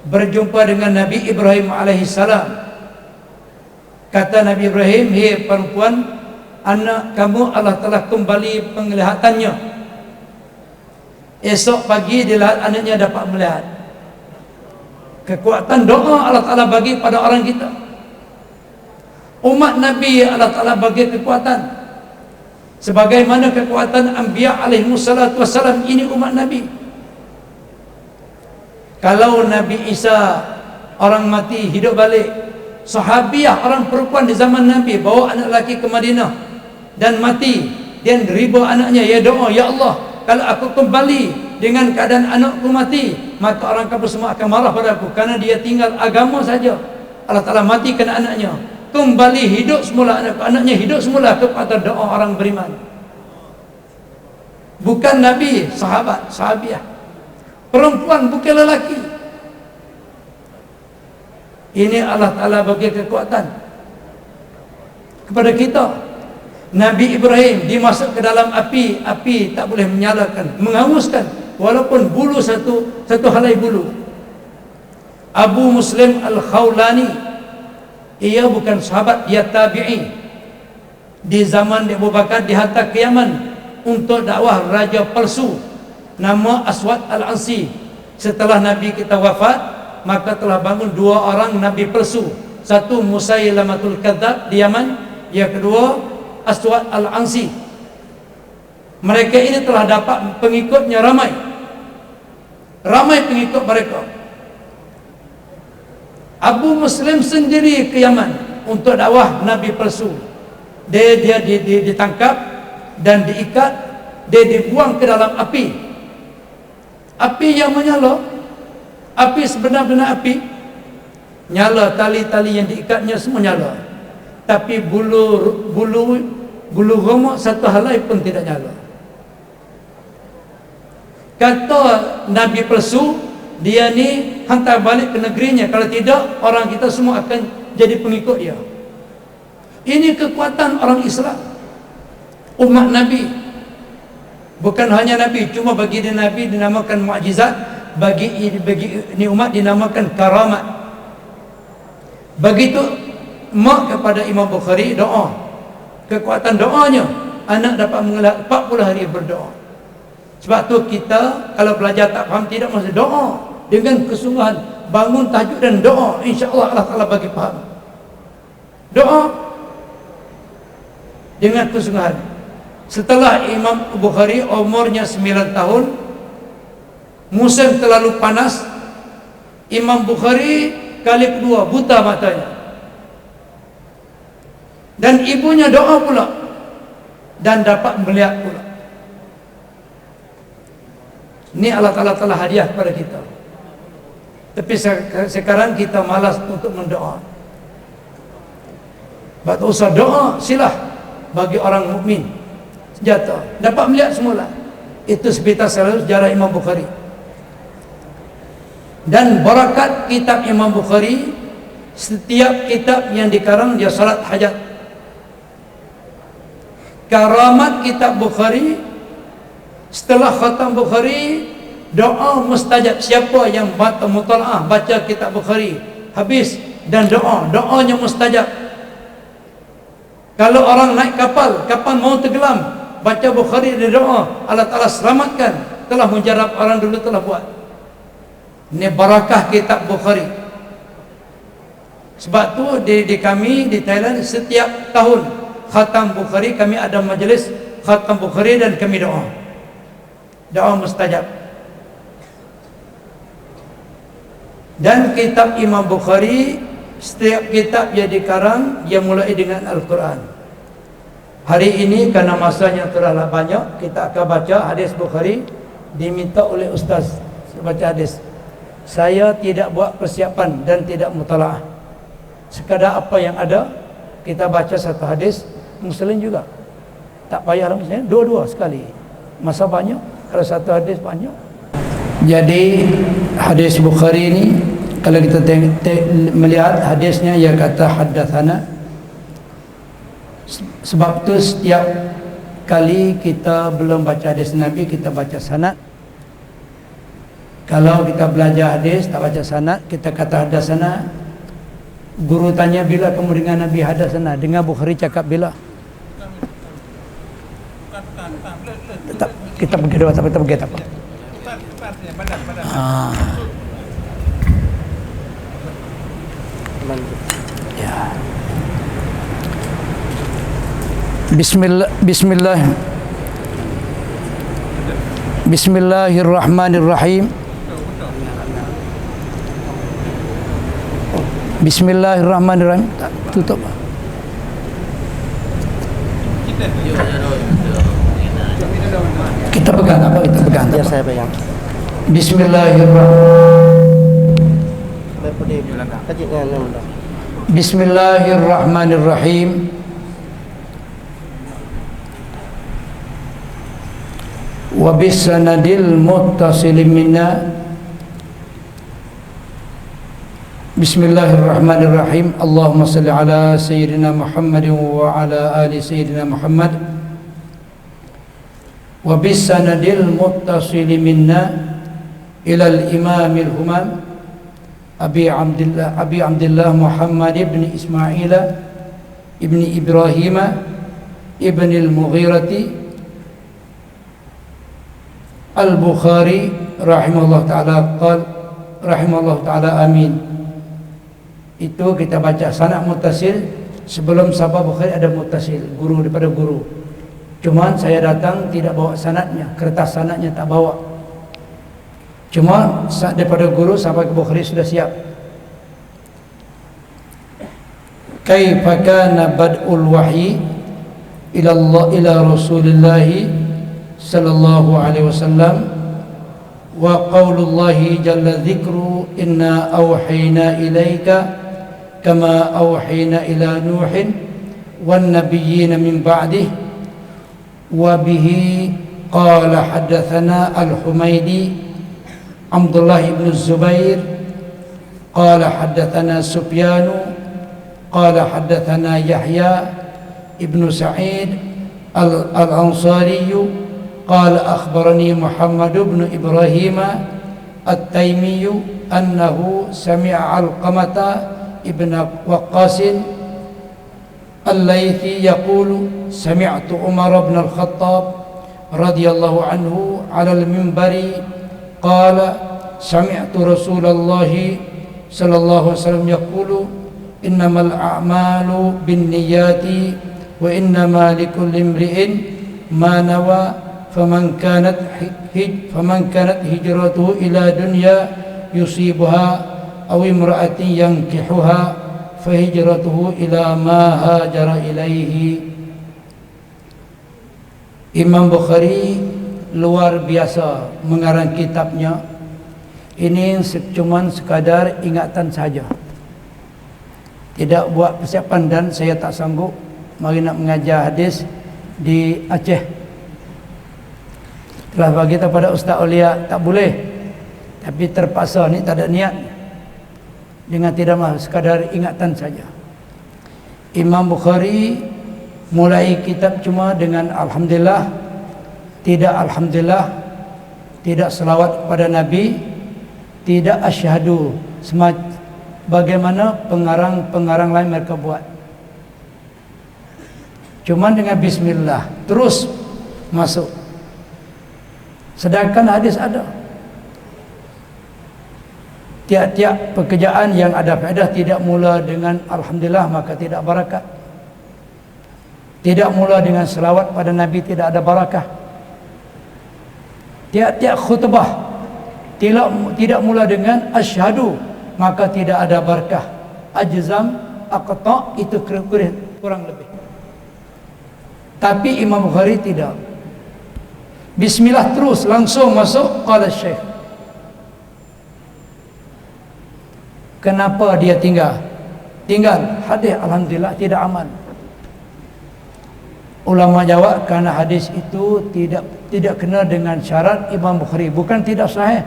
berjumpa dengan Nabi Ibrahim alaihissalam. Kata Nabi Ibrahim, "Hei perempuan, anak kamu Allah telah kembali penglihatannya. Esok pagi dilihat anaknya dapat melihat." Kekuatan doa Allah Ta'ala bagi pada orang kita. Umat Nabi Allah Ta'ala bagi kekuatan sebagaimana kekuatan Anbiya alaihissalatu wassalam. Ini umat Nabi. Kalau Nabi Isa orang mati hidup balik, sahabiah orang perempuan di zaman Nabi bawa anak lelaki ke Madinah dan mati, dan riba anaknya, ya doa, "Ya Allah, kalau aku kembali dengan keadaan anakku mati, maka orang kafir semua akan marah padaku karena dia tinggal agama saja. Allah Ta'ala matikan anaknya, kembali hidup semula anaknya hidup semula kepada doa orang beriman." Bukan Nabi, sahabat, sahabiah, perempuan, bukan lelaki. Ini Allah Ta'ala bagi kekuatan kepada kita. Nabi Ibrahim dimasuk ke dalam api, api tak boleh menyalakan, menghanguskan walaupun bulu satu helai bulu. Abu Muslim Al-Khawlani, ia bukan sahabat, dia tabi'i. Di zaman Abu Bakar dihantar ke Yaman untuk dakwah raja palsu nama Aswad Al-Ansi. Setelah Nabi kita wafat, maka telah bangun dua orang Nabi palsu. Satu Musailamatul Kadzab di Yaman, yang kedua Aswad Al-Ansi. Mereka ini telah dapat pengikutnya ramai pengikut mereka. Abu Muslim sendiri ke Yaman untuk dakwah Nabi palsu. Dia ditangkap dan diikat, dia dibuang ke dalam api. Api yang menyala, api sebenar-benar api, nyala, tali-tali yang diikatnya semua nyala, tapi bulu roma satu helai pun tidak nyala. Kata Nabi palsu, dia ni hantar balik ke negerinya, kalau tidak orang kita semua akan jadi pengikut dia. Ini kekuatan orang Islam, umat Nabi. Bukan hanya Nabi, cuma bagi dia Nabi dinamakan mukjizat, bagi ini umat dinamakan karamat. Begitu mak kepada Imam Bukhari doa, kekuatan doanya anak dapat mengelak 40 hari berdoa. Sebab tu kita kalau belajar tak faham tidak, mesti doa dengan kesungguhan, bangun tahajud dan doa, insya-Allah Allah Taala bagi faham. Doa dengan kesungguhan. Setelah Imam Bukhari umurnya 9 tahun, musim terlalu panas, Imam Bukhari kali kedua buta matanya, dan ibunya doa pula dan dapat melihat pula. Ini Allah Ta'ala telah hadiah kepada kita. Tapi sekarang kita malas untuk mendoa. Tak usah doa, silah bagi orang mukmin senjata, dapat melihat semula. Itu sepintas sejarah Imam Bukhari. Dan barakat kitab Imam Bukhari, setiap kitab yang dikarang dia salat hajat. Karamat kitab Bukhari, setelah khatam Bukhari, doa mustajab. Siapa yang mutalaah baca kitab Bukhari habis dan doanya mustajab. Kalau orang naik kapal mau tenggelam, baca Bukhari dan doa, Allah Ta'ala selamatkan. Telah mujarab, orang dulu telah buat. Ini barakah kitab Bukhari. Sebab tu di kami di Thailand, setiap tahun khatam Bukhari, kami ada majlis khatam Bukhari dan kami doa mustajab. Dan kitab Imam Bukhari, setiap kitab yang dikarang dia mulai dengan Al-Quran. Hari ini karena masanya terlalu banyak, kita akan baca hadis Bukhari. Diminta oleh Ustaz baca hadis. Saya tidak buat persiapan dan tidak mutalaah. Sekadar apa yang ada, kita baca satu hadis. Muslim juga tak payahlah Muslim, dua-dua sekali. Masa banyak, kalau satu hadis banyak. Jadi hadis Bukhari ini, kalau kita melihat hadisnya, ia kata haddatsana. Sebab tu setiap kali kita belum baca hadis Nabi, kita baca sanad. Kalau kita belajar hadis tak baca sanad, kita kata hadatsana. Guru tanya, bila kamu dengar Nabi hadatsana? Dengar Bukhari cakap bila? Tetap kita pergi dua, tapi pergi apa? Ya. Bismillahirrahmanirrahim. Bismillahirrahmanirrahim. Tutup. Kita pegang apa? Kita pegang. Biar saya pegang. Bismillahirrahmanirrahim. Wa bisanadil muttasil minna. Bismillahirrahmanirrahim. Allahumma salli ala sayyidina Muhammadin wa ala ali sayyidina Muhammad. Wa bisanadil muttasil minna ila al-imamil humam Abi Abdullah Muhammad ibn Ismail ibn Ibrahim ibn al-Mughirati Al-Bukhari rahimahullah ta'ala qal rahimahullah ta'ala amin. Itu kita baca sanad muttasil. Sebelum sahabat Bukhari ada muttasil, guru daripada guru. Cuma saya datang tidak bawa sanadnya, kertas sanadnya tak bawa. Cuma daripada guru sahabat Bukhari sudah siap. Kaifa kana bad'ul wahyi ila Allah ila Rasulillah sallallahu alaihi wasallam wa qaulullahi jalla dzikru inna awhayna ilaika kama awhayna ila nuhin wan nabiyyin min ba'dih wa bihi qala haddatsana al-Humaydi Abdullah ibn Zubair qala haddatsana Sufyan qala haddatsana Yahya ibn Sa'id al-Ansari قال أخبرني محمد بن إبراهيم التيمي أنه سمع علقمة ابن وقاص الليثي يقول سمعت عمر بن الخطاب رضي الله عنه على المنبر قال سمعت رسول الله صلى الله عليه وسلم يقول إنما الأعمال بالنيات وإنما لكل امرئ ما نوى فمن كانت هجرته إلى دنيا يصيبها أو امرأة ينكحها فهجرته إلى ما هاجر إليه. Imam Bukhari luar biasa mengarang kitabnya. Ini cuma sekadar ingatan saja, tidak buat persiapan, dan saya tak sanggup mari nak mengajar hadis di Aceh. Telah bagi kepada Ustaz Aulia tak boleh, tapi terpaksa, ni tak ada niat, dengan tidak mahu, sekadar ingatan saja. Imam Bukhari mulai kitab cuma dengan alhamdulillah, tidak selawat kepada Nabi, tidak asyhadu, bagaimana pengarang-pengarang lain mereka buat. Cuma dengan bismillah terus masuk. Sedangkan hadis ada. Tiap-tiap pekerjaan yang ada faedah tidak mula dengan alhamdulillah maka tidak barakat. Tidak mula dengan selawat pada Nabi tidak ada barakah. Tiap-tiap khutbah tidak mula dengan asyhadu maka tidak ada barakah. Ajzam, aqta, itu kurang lebih. Tapi Imam Bukhari tidak. Bismillah terus langsung masuk qala Syekh. Kenapa dia tinggal hadis? Alhamdulillah tidak aman. Ulama jawab karena hadis itu tidak kena dengan syarat Imam Bukhari, bukan tidak sahih,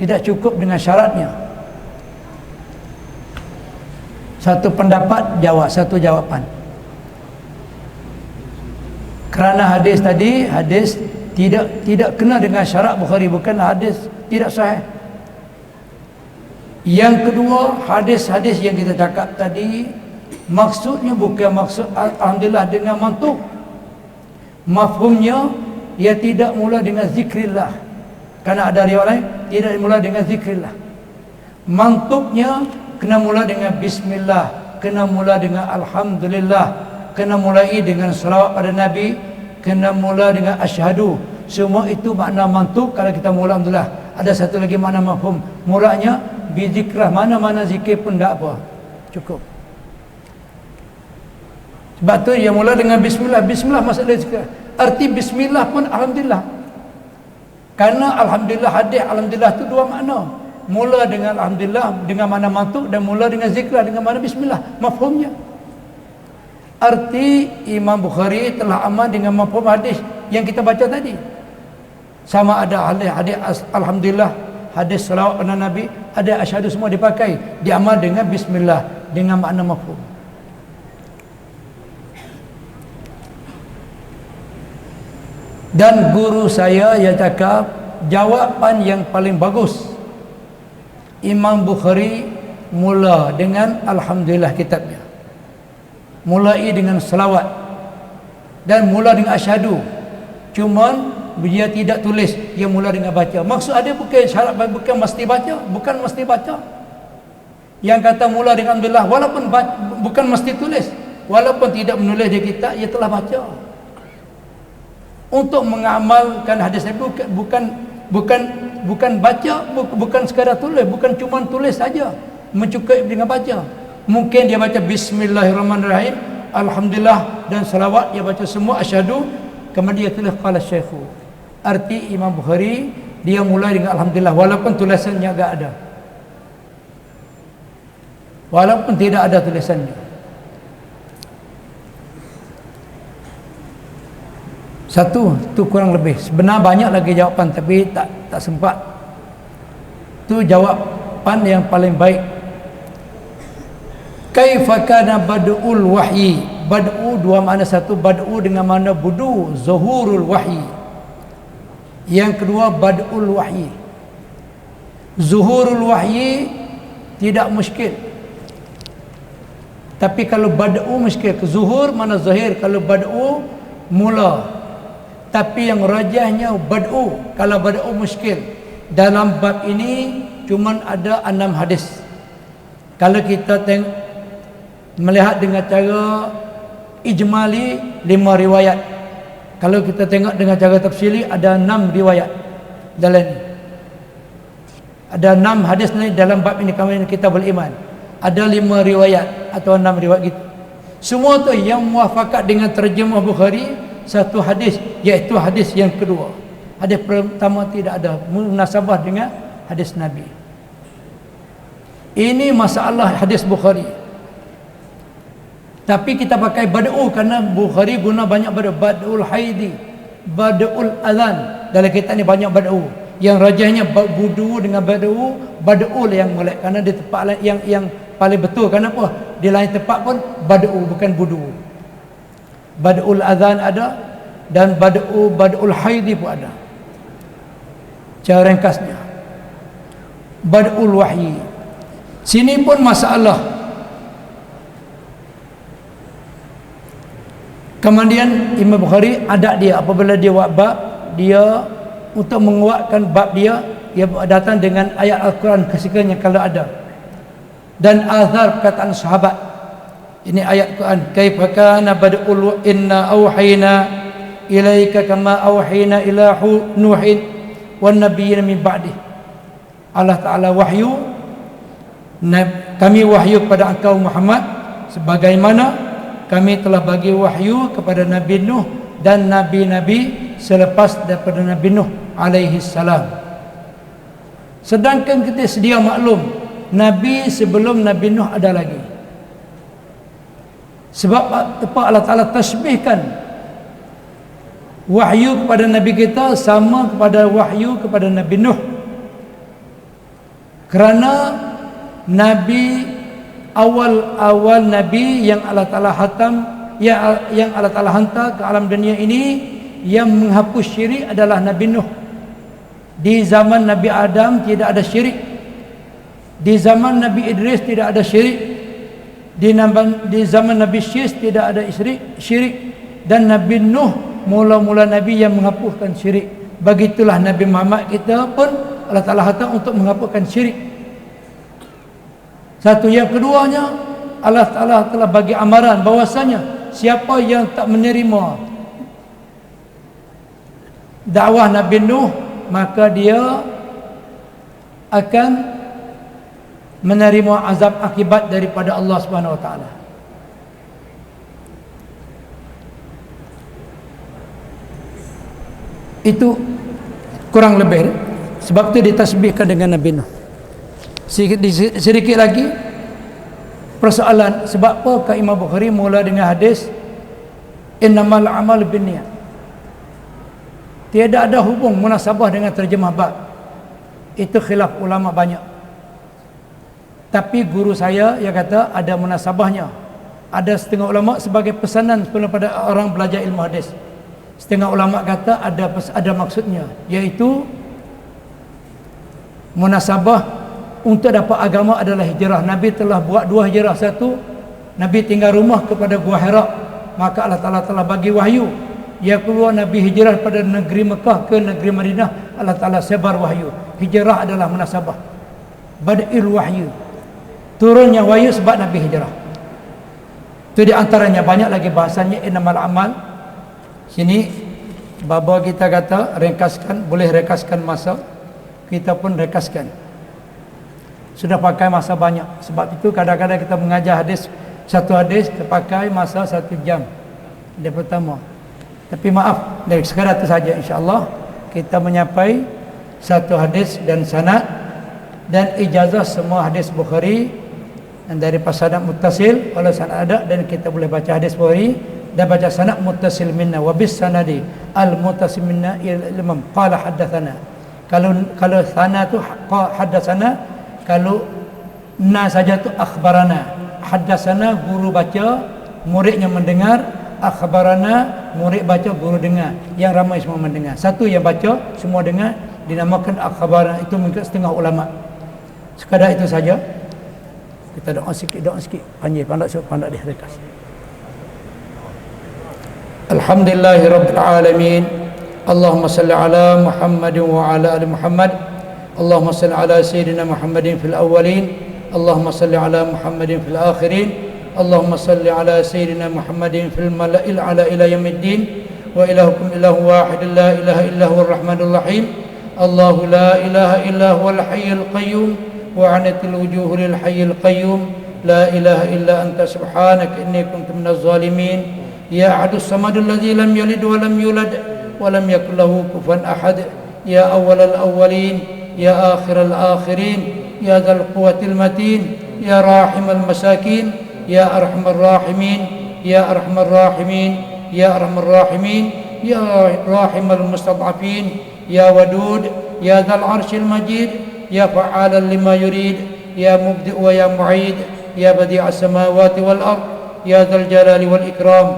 tidak cukup dengan syaratnya. Satu pendapat jawab, satu jawaban. Kerana hadis tadi tidak kena dengan syarat Bukhari, bukan hadis tidak sahih. Yang kedua, hadis-hadis yang kita cakap tadi maksudnya bukan maksud alhamdulillah dengan mantuk. Mafhumnya dia tidak mula dengan zikrillah. Karena ada riwayat lain tidak mula dengan zikrillah. Mantuknya kena mula dengan bismillah, kena mula dengan alhamdulillah, kena mulai dengan salawat pada Nabi, kena mula dengan asyhadu. Semua itu makna mantuk kalau kita mula alhamdulillah. Ada satu lagi makna mafhum. Mulanya bizikrah, mana-mana zikir pun tak apa, cukup. Sebab tu yang mula dengan bismillah. Bismillah maksudnya zikir. Arti bismillah pun alhamdulillah. Karena alhamdulillah hadis alhamdulillah tu dua makna. Mula dengan alhamdulillah dengan makna mantuk, dan mula dengan zikrah dengan makna bismillah. Mafhumnya. Arti Imam Bukhari telah aman dengan mafhum hadis yang kita baca tadi. Sama ada hadis alhamdulillah, hadis salawat pada Nabi, ada asyhadu, semua dipakai, diamal dengan bismillah dengan makna mafhum. Dan guru saya yang cakap jawapan yang paling bagus, Imam Bukhari mula dengan alhamdulillah kitabnya, mulai dengan selawat dan mula dengan asyhadu. Cuman dia tidak tulis, dia mula dengan baca. Maksud ada bukan syarat, bukan mesti baca, bukan mesti baca. Yang kata mula dengan alhamdulillah walaupun bukan mesti tulis, walaupun tidak menulis di kitab, ia telah baca. Untuk mengamalkan hadis Nabi bukan baca, bukan sekadar tulis, bukan cuma tulis saja, mencukupi dengan baca. Mungkin dia baca bismillahirrahmanirrahim, alhamdulillah dan salawat, dia baca semua asyhadu, kemudian dia tulis qala Syekhu. Arti Imam Bukhari dia mulai dengan alhamdulillah walaupun tulisannya enggak ada, walaupun tidak ada tulisannya. Satu tu kurang lebih. Sebenarnya banyak lagi jawapan tapi tak sempat. Tu jawapan yang paling baik. Kaifa kana bad'ul wahyi. Bad'u dua makna, satu bad'u dengan makna budu, zuhurul wahyi. Yang kedua bad'ul wahyi. Zuhurul wahyi tidak muskil. Tapi kalau bad'u muskil. Zuhur mana zahir, kalau bad'u mula. Tapi yang rajahnya bad'u. Kalau bad'u muskil. Dalam bab ini cuma ada 6 hadis. Kalau kita melihat dengan cara ijmali 5 riwayat. Kalau kita tengok dengan cara tafsili ada 6 riwayat dalam ini. Ada 6 hadis ni dalam bab ini, kami kita beriman. Ada 5 riwayat atau 6 riwayat gitu. Semua tu yang muafakat dengan terjemah Bukhari satu hadis, iaitu hadis yang kedua. Hadis pertama tidak ada munasabah dengan hadis Nabi. Ini masalah hadis Bukhari. Tapi kita pakai bad'u kerana Bukhari guna banyak bad'ul haidi, bad'ul adhan. Dalam kitab ni banyak bad'u. Yang rajahnya budu dengan bad'u yang molek kerana di tempat yang paling betul. Kenapa? Di lain tempat pun bad'u bukan budu. Bad'ul adhan ada dan bad'ul haidi pun ada. Cara ringkasnya bad'ul wahyi. Sini pun masalah. Kemudian Imam Bukhari ada dia apabila dia buat bab, dia untuk menguatkan bab dia datang dengan ayat Al-Quran kesekaliannya kalau ada, dan azhar perkataan sahabat. Ini ayat Quran, kaifa kana bad'ul inna auhayna ilaika kama auhayna ila nuhin wan nabiyyin min ba'di. Allah Taala wahyu, kami wahyu kepada engkau Muhammad sebagaimana kami telah bagi wahyu kepada Nabi Nuh dan nabi-nabi selepas daripada Nabi Nuh alaihi salam. Sedangkan kita sedia maklum, nabi sebelum Nabi Nuh ada lagi. Sebab apa Allah Ta'ala tasbihkan wahyu kepada Nabi kita sama kepada wahyu kepada Nabi Nuh, kerana Nabi awal-awal Nabi yang Allah Ta'ala yang Allah Ta'ala hantar ke alam dunia ini yang menghapus syirik adalah Nabi Nuh. Di zaman Nabi Adam tidak ada syirik, di zaman Nabi Idris tidak ada syirik, di zaman Nabi Syis tidak ada syirik, dan Nabi Nuh mula-mula Nabi yang menghapuskan syirik. Begitulah Nabi Muhammad kita pun Allah Ta'ala hantar untuk menghapuskan syirik. Satu. Yang keduanya, Allah Ta'ala telah bagi amaran bahwasanya siapa yang tak menerima dakwah Nabi Nuh, maka dia akan menerima azab akibat daripada Allah Subhanahu Wa Taala. Itu kurang lebih, sebab itu ditasbihkan dengan Nabi Nuh. Sedikit lagi persoalan, sebab apa Imam Bukhari mula dengan hadis innamal amal binniyat. Tiada ada hubung munasabah dengan terjemah bab. Itu khilaf ulama banyak. Tapi guru saya yang kata ada munasabahnya. Ada setengah ulama sebagai pesanan kepada orang belajar ilmu hadis. Setengah ulama kata ada maksudnya, iaitu munasabah untuk dapat agama adalah hijrah. Nabi telah buat 2 hijrah. Satu, Nabi tinggal rumah kepada Gua Hira, maka Allah Ta'ala telah bagi wahyu. Yang kedua, Nabi hijrah pada negeri Mekah ke negeri Madinah, Allah Ta'ala sebar wahyu. Hijrah adalah munasabah, bad'il wahyu, turunnya wahyu sebab Nabi hijrah. Itu di antaranya, banyak lagi bahasanya innamal amal. Sini baba kita kata ringkaskan, boleh ringkaskan masa, kita pun ringkaskan. Sudah pakai masa banyak. Sebab itu kadang-kadang kita mengajar hadis, satu hadis terpakai masa 1 jam dia pertama. Tapi maaf, dari sekarang itu saja, insyaAllah kita menyapai satu hadis dan sanad dan ijazah semua hadis Bukhari, dan dari sanad muttasil kalau sanad ada, dan kita boleh baca hadis Bukhari dan baca sanad muttasil minna wa bis sanadi al muttasil minna ilmam qala haddatsana. Kalau sanad tu haddatsana, kalau na saja tu akhbarana. Haddatsana guru baca, muridnya mendengar. Akhbarana murid baca, guru dengar. Yang ramai semua mendengar. Satu yang baca, semua dengar, dinamakan akhbarana. Itu mungkin setengah ulama. Sekadar itu saja. Kita doa sikit. Pandai dia rekas. Alhamdulillahirabbil alamin. Allahumma salli ala Muhammadin wa ala ali Muhammad. Allahumma salli ala sayyidina Muhammadin fil awwalin. Allahumma salli ala Muhammadin fil akhirin. اللهم صل على سيدنا محمد في الملأ الأعلى إلى يوم الدين وإلهكم إله واحد لا إله إلا هو الرحمن الرحيم الله لا إله إلا هو الحي القيوم وعنت الوجوه للحي القيوم لا إله إلا أنت سبحانك إني كنت من الظالمين يا أحد الصمد الذي لم يلد ولم يولد ولم يكن له كفوا أحد يا أول الأولين يا آخر الآخرين يا ذا القوة المتين يا راحم المساكين يا أرحم الراحمين يا أرحم الراحمين يا أرحم الراحمين يا راحم المستضعفين يا ودود يا ذا العرش المجيد يا فعالا لما يريد يا مبدئ ويا معيد يا بديع السماوات والأرض يا ذا الجلال والإكرام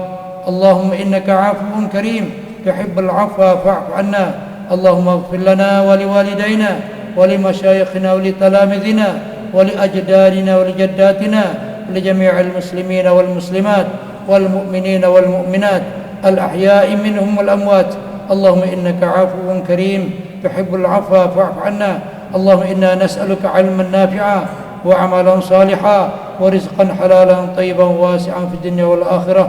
اللهم إنك عفو كريم تحب العفو فاعف عنا اللهم اغفر لنا ولوالدينا ولمشايخنا ولتلامذنا ولأجدادنا ولجداتنا لجميع المسلمين والمسلمات والمؤمنين والمؤمنات الأحياء منهم والأموات اللهم إنك عفو كريم تحب العفو فاعف عنا اللهم إنا نسألك علما نافعا وعملا صالحا ورزقا حلالا طيبا واسعا في الدنيا والآخرة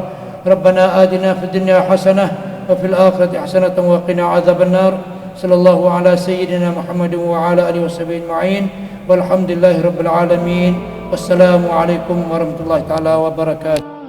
ربنا آتنا في الدنيا حسنة وفي الآخرة حسنة وقنا عذاب النار صلى الله على سيدنا محمد وعلى آله وصحبه أجمعين والحمد لله رب العالمين. Wassalamualaikum warahmatullahi taala wabarakatuh.